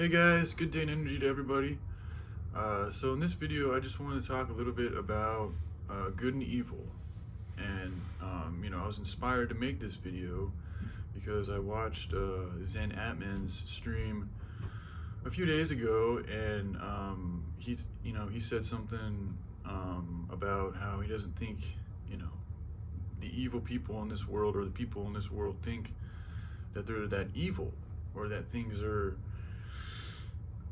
Hey guys, good day and energy to everybody. So in this video, I just wanted to talk a little bit about good and evil. And I was inspired to make this video because I watched Zen Atman's stream a few days ago, and he said something about how he doesn't think, you know, the evil people in this world or the people in this world think that they're that evil or that things are.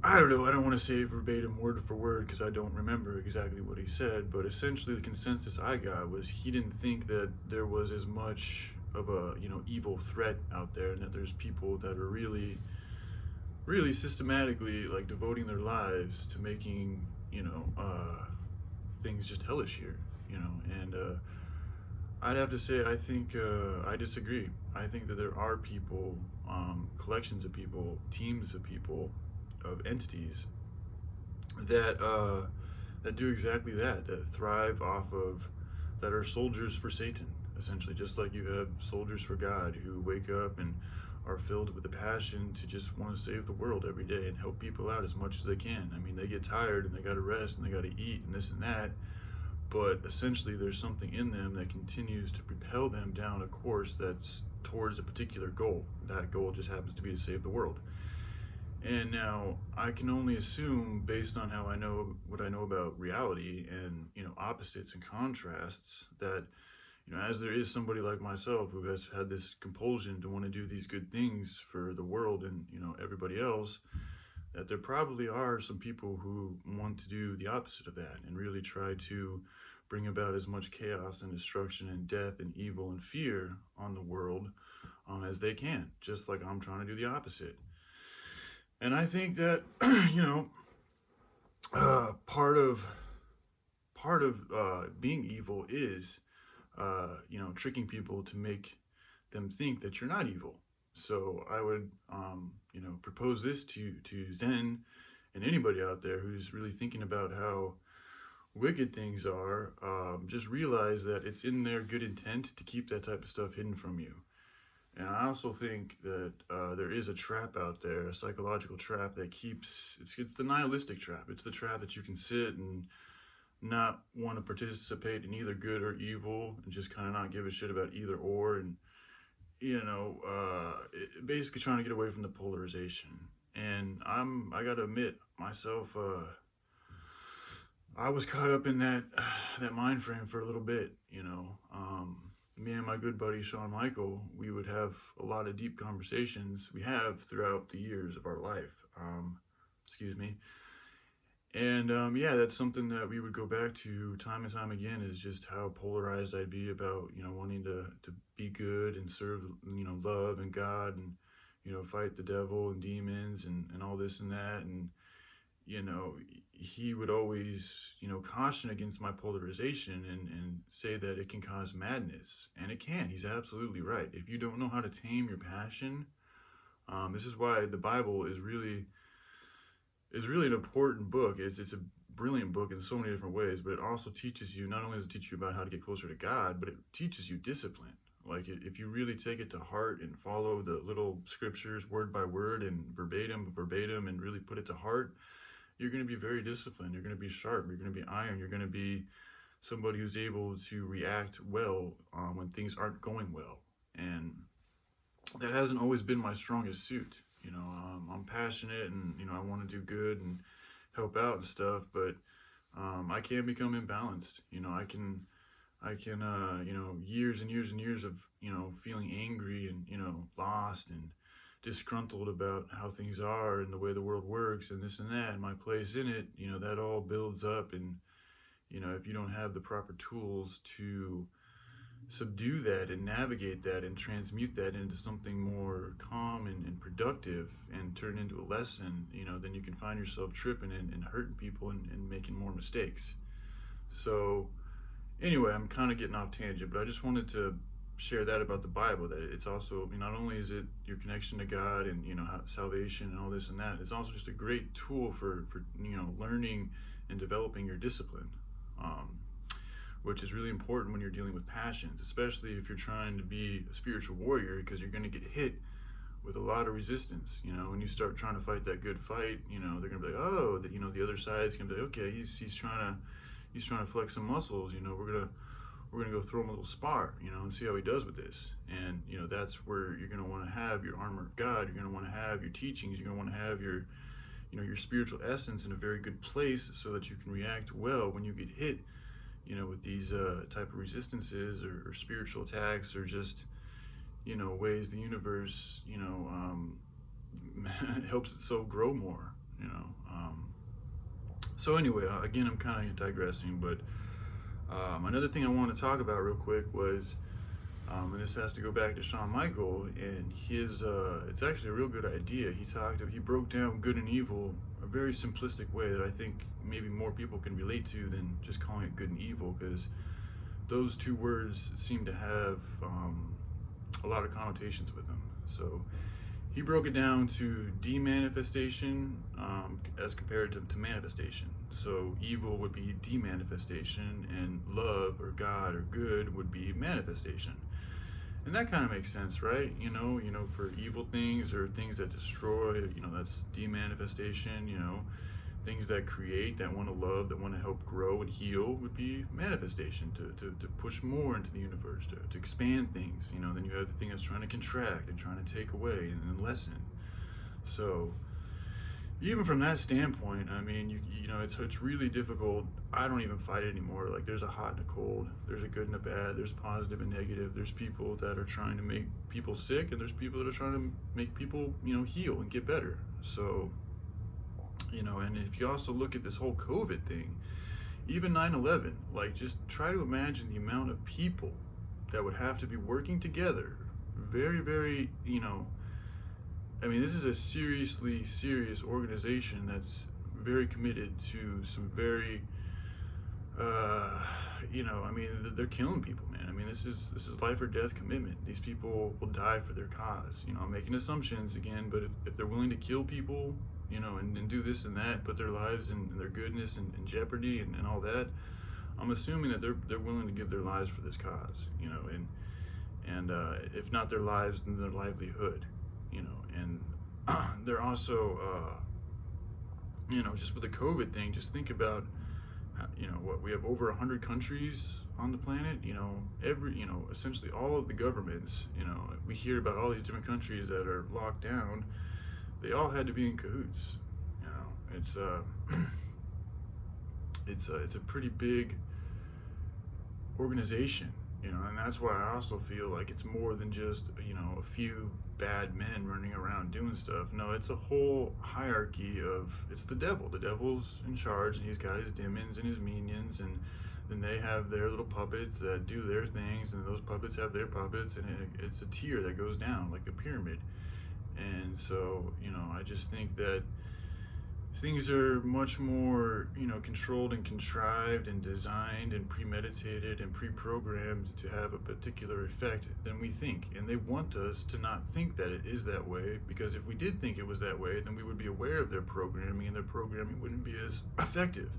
I don't know, I don't want to say verbatim word for word because I don't remember exactly what he said, but essentially the consensus I got was he didn't think that there was as much of a, evil threat out there, and that there's people that are really, really systematically like devoting their lives to making, things just hellish here, and I'd have to say I think I disagree. I think that there are people, collections of people, teams of people, of entities that do exactly that, that thrive off of, that are soldiers for Satan, essentially, just like you have soldiers for God who wake up and are filled with the passion to just want to save the world every day and help people out as much as they can. I mean, they get tired and they got to rest and they got to eat and this and that, but essentially there's something in them that continues to propel them down a course that's towards a particular goal. That goal just happens to be to save the world. And now I can only assume, based on how I know what I know about reality and, opposites and contrasts, that, as there is somebody like myself who has had this compulsion to want to do these good things for the world and, everybody else, that there probably are some people who want to do the opposite of that and really try to bring about as much chaos and destruction and death and evil and fear on the world as they can, just like I'm trying to do the opposite. And I think that, part of being evil is, tricking people to make them think that you're not evil. So I would, propose this to Zen and anybody out there who's really thinking about how wicked things are. Just realize that it's in their good intent to keep that type of stuff hidden from you. And I also think that there is a trap out there, a psychological trap that it's the nihilistic trap. It's the trap that you can sit and not want to participate in either good or evil and just kind of not give a shit about either or. And, basically trying to get away from the polarization. And I got to admit, myself, I was caught up in that mind frame for a little bit, me and my good buddy Sean Michael, we would have a lot of deep conversations we have throughout the years of our life. Excuse me. And yeah, that's something that we would go back to time and time again, is just how polarized I'd be about, wanting to be good and serve, love and God, and, fight the devil and demons and all this and that. And, he would always, caution against my polarization and say that it can cause madness. And it can. He's absolutely right. If you don't know how to tame your passion, this is why the Bible is really an important book. It's a brilliant book in so many different ways, but it also teaches you, not only does it teach you about how to get closer to God, but it teaches you discipline. Like, if you really take it to heart and follow the little scriptures word by word and verbatim and really put it to heart, you're going to be very disciplined. You're going to be sharp. You're going to be iron. You're going to be somebody who's able to react well when things aren't going well. And that hasn't always been my strongest suit. I'm passionate and, I want to do good and help out and stuff, but I can become imbalanced. I can, years and years and years of, feeling angry and, lost and disgruntled about how things are and the way the world works and this and that and my place in it, that all builds up. And, if you don't have the proper tools to subdue that and navigate that and transmute that into something more calm and productive and turn into a lesson, then you can find yourself tripping and hurting people and making more mistakes. So anyway, I'm kind of getting off tangent, but I just wanted to share that about the Bible, that it's also, not only is it your connection to God and, salvation and all this and that, it's also just a great tool for learning and developing your discipline, which is really important when you're dealing with passions, especially if you're trying to be a spiritual warrior, because you're going to get hit with a lot of resistance. When you start trying to fight that good fight, they're gonna be like, oh, the other side's gonna be like, okay, he's trying to flex some muscles. We're gonna go throw him a little spar, and see how he does with this. And that's where you're gonna want to have your armor of God. You're gonna want to have your teachings. You're gonna want to have your your spiritual essence in a very good place, so that you can react well when you get hit, with these type of resistances, or spiritual attacks, or just ways the universe helps itself grow more. So anyway, again, I'm kind of digressing, but another thing I want to talk about real quick was, and this has to go back to Shawn Michael and his, it's actually a real good idea. He broke down good and evil a very simplistic way that I think maybe more people can relate to than just calling it good and evil, because those two words seem to have a lot of connotations with them. So he broke it down to demanifestation as compared to manifestation. So evil would be demanifestation, and love or God or good would be manifestation. And that kind of makes sense, right? For evil things or things that destroy, that's demanifestation. Things that create, that want to love, that want to help grow and heal would be manifestation, to push more into the universe, to expand things. Then you have the thing that's trying to contract and trying to take away and lessen. So even from that standpoint, I mean, it's really difficult. I don't even fight it anymore. Like, there's a hot and a cold, there's a good and a bad, there's positive and negative. There's people that are trying to make people sick, and there's people that are trying to make people, heal and get better. So, and if you also look at this whole COVID thing, even 9/11, like, just try to imagine the amount of people that would have to be working together. Very, very, I mean, this is a seriously serious organization that's very committed to some very, I mean, they're killing people, man. I mean, this is life or death commitment. These people will die for their cause. I'm making assumptions again, but if they're willing to kill people, and do this and that, put their lives and their goodness in jeopardy and all that, I'm assuming that they're willing to give their lives for this cause, and if not their lives, then their livelihood, and they're also, just with the COVID thing, just think about, what we have over 100 countries on the planet, essentially all of the governments, we hear about all these different countries that are locked down. They all had to be in cahoots. It's it's a pretty big organization, and that's why I also feel like it's more than just a few bad men running around doing stuff. No, it's a whole hierarchy of, it's the devil. The devil's in charge, and he's got his demons and his minions, and then they have their little puppets that do their things, and those puppets have their puppets, and it's a tier that goes down like a pyramid. And so, I just think that things are much more, controlled and contrived and designed and premeditated and pre-programmed to have a particular effect than we think. And they want us to not think that it is that way, because if we did think it was that way, then we would be aware of their programming, and their programming wouldn't be as effective.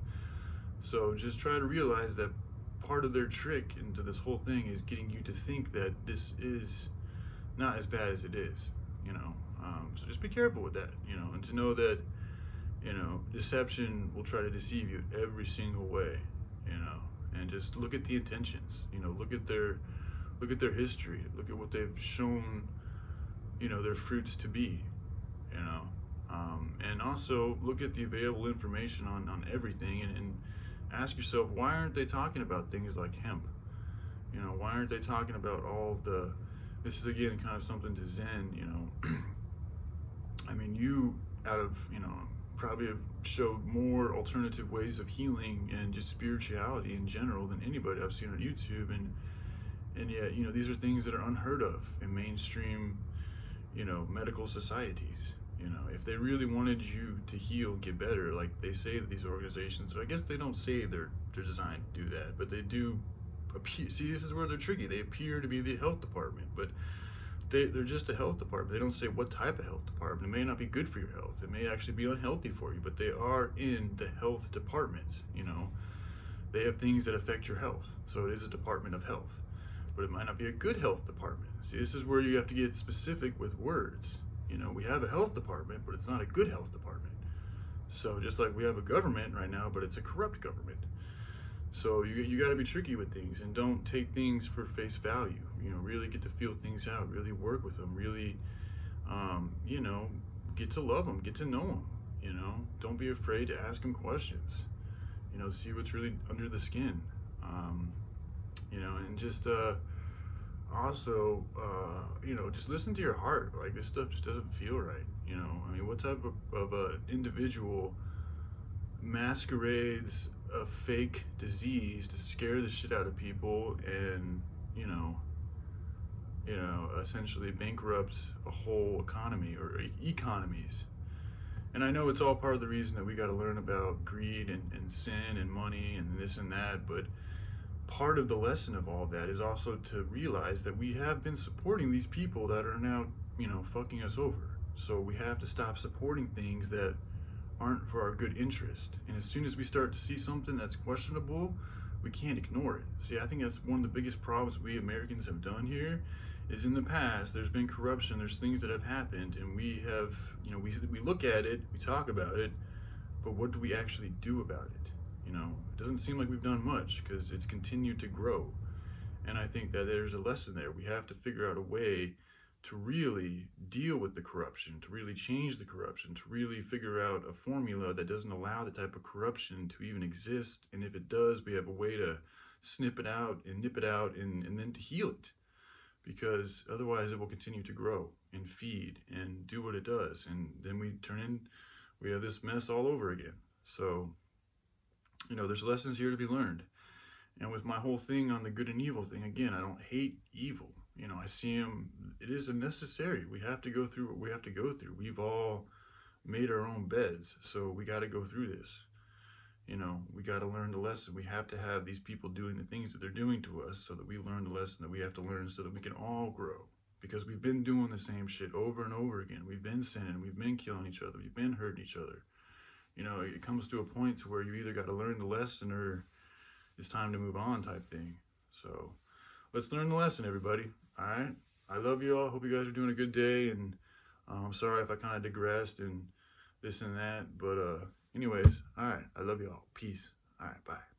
So just try to realize that part of their trick into this whole thing is getting you to think that this is not as bad as it is. So just be careful with that, and to know that, deception will try to deceive you every single way, and just look at the intentions, look at their history, look at what they've shown, their fruits to be, and also look at the available information on everything, and ask yourself, why aren't they talking about things like hemp? Why aren't they talking about all the, this is again kind of something to Zen, I mean, you out of, probably have showed more alternative ways of healing and just spirituality in general than anybody I've seen on YouTube, and yet, these are things that are unheard of in mainstream, medical societies. If they really wanted you to heal, get better, like they say that these organizations, so I guess they don't say they're designed to do that, but they do appear, see, this is where they're tricky. They appear to be the health department, but they're just a health department. They don't say what type of health department. It may not be good for your health. It may actually be unhealthy for you, but they are in the health department. They have things that affect your health, so it is a department of health, but it might not be a good health department. See, this is where you have to get specific with words, You know, we have a health department, but it's not a good health department. So just like we have a government right now, but it's a corrupt government. So you got to be tricky with things and don't take things for face value. You know, really get to feel things out, really work with them, really, you know, get to love them, get to know them. You know, don't be afraid to ask them questions. You know, see what's really under the skin. You know, and just also, you know, just listen to your heart. Like, this stuff just doesn't feel right. You know, I mean, what type of individual masquerades a fake disease to scare the shit out of people and, essentially bankrupt a whole economy or economies? And I know it's all part of the reason that we got to learn about greed and sin and money and this and that, but part of the lesson of all that is also to realize that we have been supporting these people that are now, fucking us over. So we have to stop supporting things that aren't for our good interest. And as soon as we start to see something that's questionable, we can't ignore it. See, I think that's one of the biggest problems we Americans have done here is in the past, there's been corruption, there's things that have happened, and we have, we look at it, we talk about it, but what do we actually do about it? It doesn't seem like we've done much because it's continued to grow. And I think that there's a lesson there. We have to figure out a way to really deal with the corruption, to really change the corruption, to really figure out a formula that doesn't allow the type of corruption to even exist. And if it does, we have a way to snip it out and nip it out and then to heal it. Because otherwise it will continue to grow and feed and do what it does. And then we have this mess all over again. So, there's lessons here to be learned. And with my whole thing on the good and evil thing, again, I don't hate evil. I see them, it is necessary. We have to go through what we have to go through. We've all made our own beds, so we got to go through this. We got to learn the lesson. We have to have these people doing the things that they're doing to us so that we learn the lesson that we have to learn so that we can all grow. Because we've been doing the same shit over and over again. We've been sinning. We've been killing each other. We've been hurting each other. It comes to a point to where you either got to learn the lesson or it's time to move on type thing. So let's learn the lesson, everybody. All right? I love you all. Hope you guys are doing a good day. And I'm sorry if I kind of digressed and this and that. But anyways, all right. I love you all. Peace. All right. Bye.